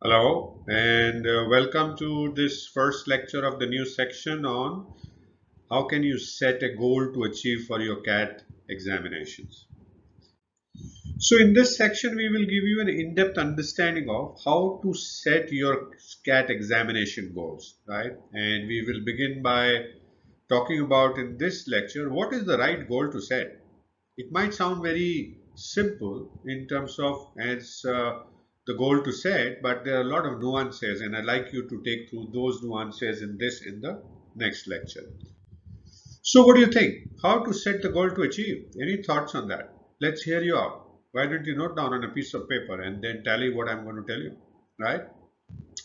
Hello and welcome to this first lecture of the new section on how can you set a goal to achieve for your CAT examinations. So in this section we will give you an in-depth understanding of how to set your CAT examination goals, right? And we will begin by talking about in this lecture what is the right goal to set. It might sound very simple in terms of as the goal to set, but there are a lot of nuances, and I'd like you to take through those nuances in the next lecture. So, what do you think? How to set the goal to achieve? Any thoughts on that? Let's hear you out. Why don't you note down on a piece of paper and then tally what I'm going to tell you? Right?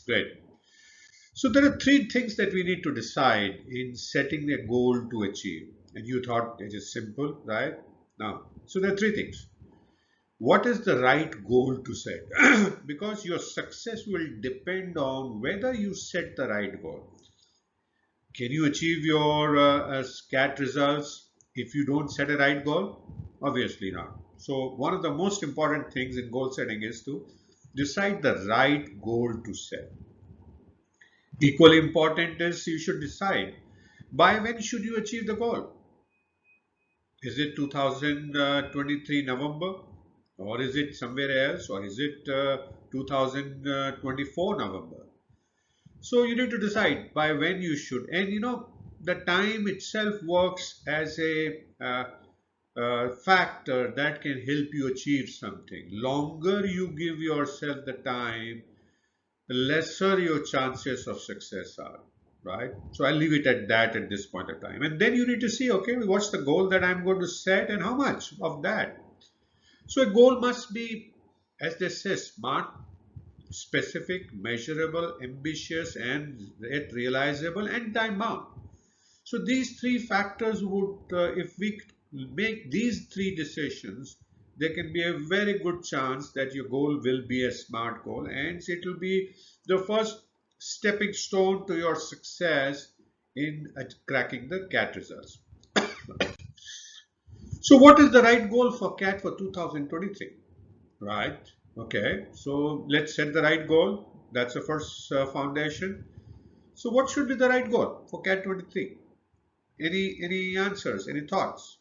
Great. So, there are three things that we need to decide in setting a goal to achieve. And you thought it is simple, right? Now, so there are three things. What is the right goal to set? Because your success will depend on whether you set the right goal. Can you achieve your SCAT results if you don't set a right goal? Obviously not. So one of the most important things in goal setting is to decide the right goal to set. Equally important is you should decide by when should you achieve the goal. Is it 2023 November, or is it somewhere else, or is it 2024 November? So you need to decide by when you should. And the time itself works as a factor that can help you achieve something. Longer you give yourself the time, the lesser your chances of success are, right? So I'll leave it at that at this point of time. And then you need to see, okay, what's the goal that I'm going to set and how much of that? So a goal must be, as they say, smart, specific, measurable, ambitious, and yet realizable and time bound. So these three factors would, if we make these three decisions, there can be a very good chance that your goal will be a smart goal, and it will be the first stepping stone to your success in cracking the CAT results. So what is the right goal for CAT for 2023? Right. Okay. So let's set the right goal. That's the first foundation. So what should be the right goal for CAT 23? Any answers? Any thoughts?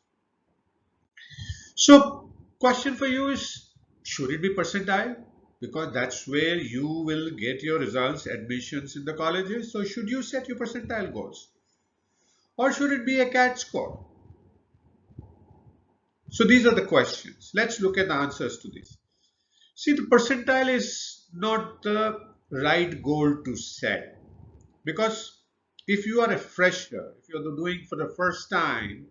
So question for you is, should it be percentile? Because that's where you will get your results, admissions in the colleges. So should you set your percentile goals? Or should it be a CAT score? So these are the questions. Let's look at the answers to these. See, the percentile is not the right goal to set, because if you are a fresher, if you're doing for the first time,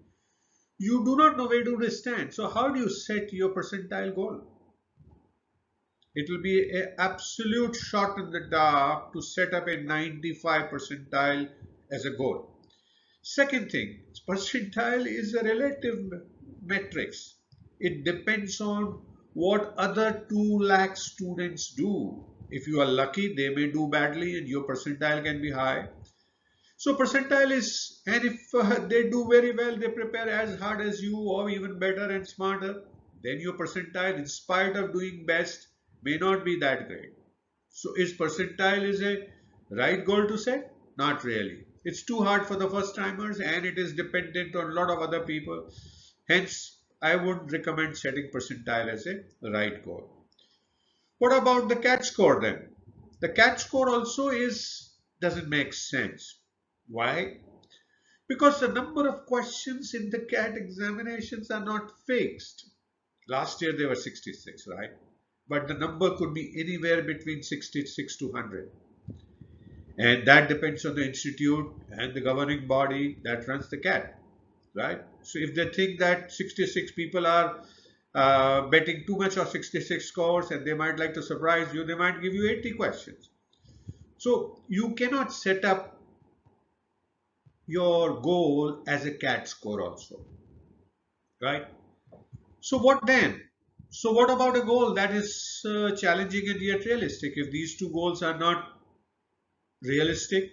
you do not know where to stand. So how do you set your percentile goal? It will be an absolute shot in the dark to set up a 95 percentile as a goal. Second thing, percentile is a relative matrix. It depends on what other 2 lakh students do. If you are lucky, they may do badly and your percentile can be high. So percentile is, and if they do very well, they prepare as hard as you or even better and smarter, then your percentile, in spite of doing best, may not be that great. So is percentile is a right goal to set? Not really. It's too hard for the first timers and it is dependent on a lot of other people. Hence, I would recommend setting percentile as a right goal. What about the CAT score then? The CAT score also doesn't make sense. Why? Because the number of questions in the CAT examinations are not fixed. Last year they were 66, right? But the number could be anywhere between 66 to 100. And that depends on the institute and the governing body that runs the CAT, right? So if they think that 66 people are betting too much of 66 scores and they might like to surprise you, they might give you 80 questions. So you cannot set up your goal as a CAT score also, right? So what then? So what about a goal that is challenging and yet realistic? If these two goals are not realistic,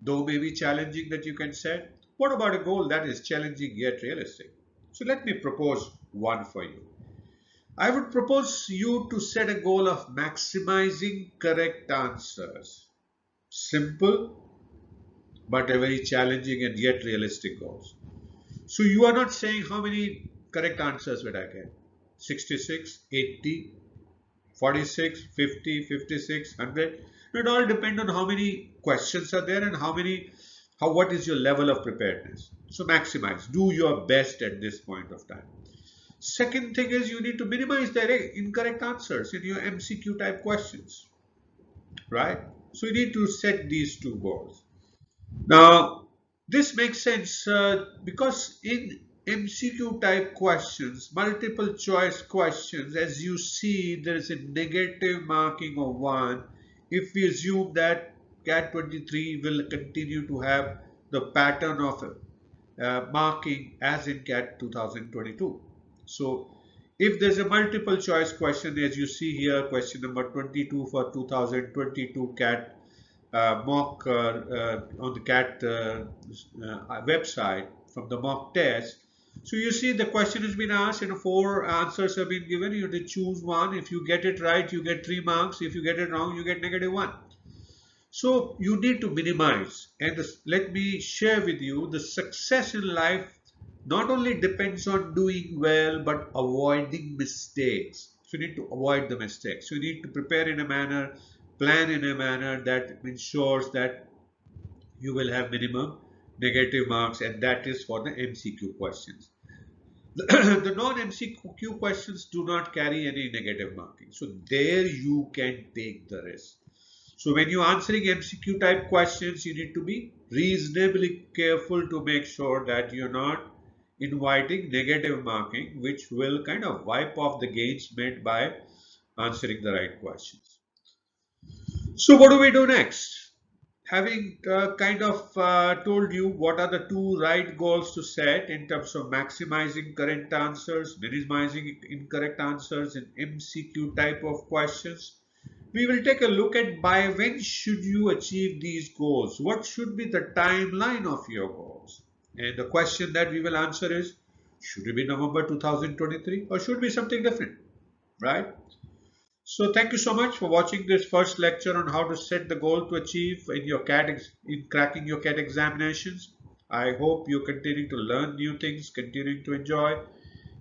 though maybe challenging, that you can set, what about a goal that is challenging yet realistic? So let me propose one for you. I would propose you to set a goal of maximizing correct answers. Simple, but a very challenging and yet realistic goals. So you are not saying how many correct answers would I get? 66, 80, 46, 50, 56, 100. It all depends on how many questions are there and what is your level of preparedness. So maximize, do your best at this point of time. Second thing is you need to minimize the incorrect answers in your MCQ type questions, right? So you need to set these two goals. Now, this makes sense because in MCQ type questions, multiple choice questions, as you see, there is a negative marking of 1 if we assume that CAT 23 will continue to have the pattern of marking as in CAT 2022. So, if there's a multiple choice question, as you see here, question number 22 for 2022 CAT mock on the CAT website from the mock test. So you see the question has been asked and 4 answers have been given. You have to choose one. If you get it right, you get 3 marks. If you get it wrong, you get -1. So you need to minimize. And let me share with you the success in life not only depends on doing well, but avoiding mistakes. So you need to avoid the mistakes. So you need to prepare in a manner, plan in a manner that ensures that you will have minimum negative marks, and that is for the MCQ questions. The non-MCQ questions do not carry any negative marking. So there you can take the risk. So when you're answering MCQ type questions, you need to be reasonably careful to make sure that you're not inviting negative marking, which will kind of wipe off the gains made by answering the right questions. So what do we do next? Having told you what are the 2 right goals to set in terms of maximizing correct answers, minimizing incorrect answers in MCQ type of questions, we will take a look at by when should you achieve these goals. What should be the timeline of your goals? And the question that we will answer is, should it be November 2023 or should it be something different, right? So thank you so much for watching this first lecture on how to set the goal to achieve in your in cracking your CAT examinations. I hope you continue to learn new things, continuing to enjoy,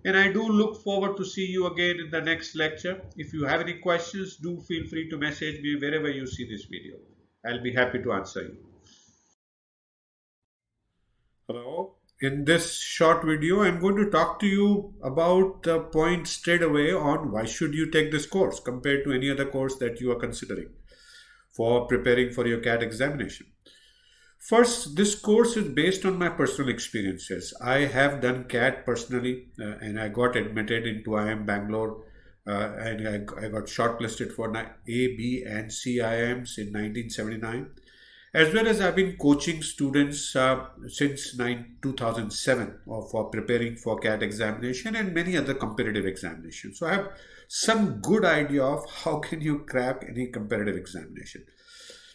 and I do look forward to see you again in the next lecture. If you have any questions, do feel free to message me wherever you see this video. I'll be happy to answer you. Hello. In this short video, I'm going to talk to you about the point straight away on why should you take this course compared to any other course that you are considering for preparing for your CAT examination. First, this course is based on my personal experiences. I have done CAT personally and I got admitted into IIM Bangalore and I got shortlisted for A, B and C IIMs in 1979. As well as I've been coaching students since 2007 for preparing for CAT examination and many other competitive examinations. So I have some good idea of how can you crack any competitive examination.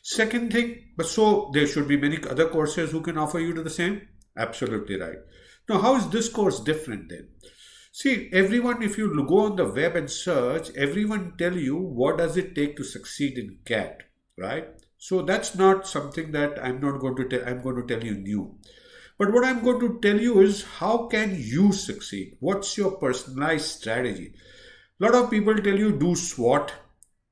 Second thing, so there should be many other courses who can offer you to the same. Absolutely right. Now, how is this course different then? See, everyone, if you go on the web and search, everyone tell you what does it take to succeed in CAT, right? So that's not something that I'm going to tell you new. But what I'm going to tell you is how can you succeed? What's your personalized strategy? A lot of people tell you do SWOT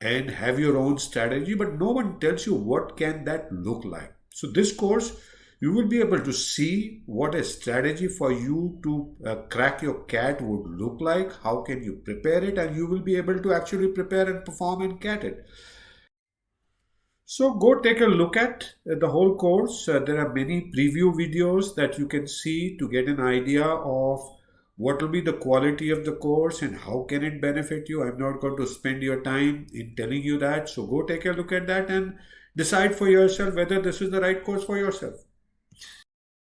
and have your own strategy, but no one tells you what can that look like. So this course, you will be able to see what a strategy for you to crack your CAT would look like. How can you prepare it? And you will be able to actually prepare and perform and CAT it. So go take a look at the whole course. There are many preview videos that you can see to get an idea of what will be the quality of the course and how can it benefit you. I'm not going to spend your time in telling you that. So go take a look at that and decide for yourself whether this is the right course for yourself.